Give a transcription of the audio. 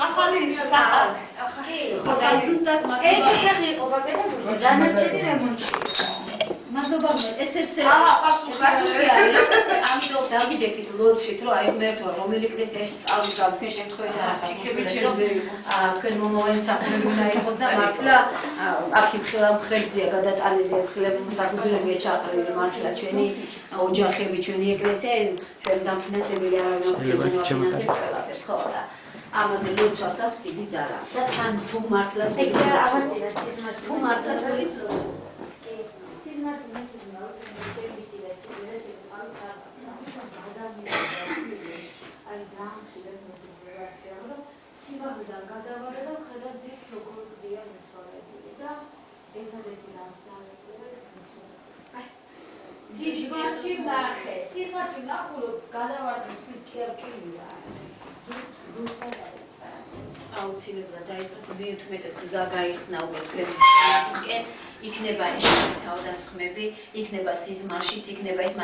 ახალი ის სახალ. კი, ხოდა ის უცად მაგას. ეს სახი იყო გაკეთებული, დანარჩენი რემონტში. მადლობა ესეც პასუხი არის. ამიტომ დავიდექით ლოდშით, რომ აი ღმერთო, რომელი ეკლესიაში წავისავ თქვენ შემთხვევით არაფიქრებით შეიძლება თქვენ მომავალი საფრთხე უნდა იყოს და მართლა აქ მხრებზეა გადატანილი საფუძვლებია ჩაყრილი მართლა ჩვენი ოჯახები, ჩვენი ეკლესია, ჩვენ დამფინანსებელი არავინ არ ყველაფერს ხო და ამაზე ლოცვას აქვს დიდი ძალა და თან თუ მართლა თუ მართლა სიტყვაში ნახულობ გადავარდნით კერკილია აუცილებლად დაიწყეთ მეუთმეტეს გზა გაიხსნა უკვე თქვენისკენ იქნება ეშის თავდასხმები იქნება სიზმარშიც იქნება ის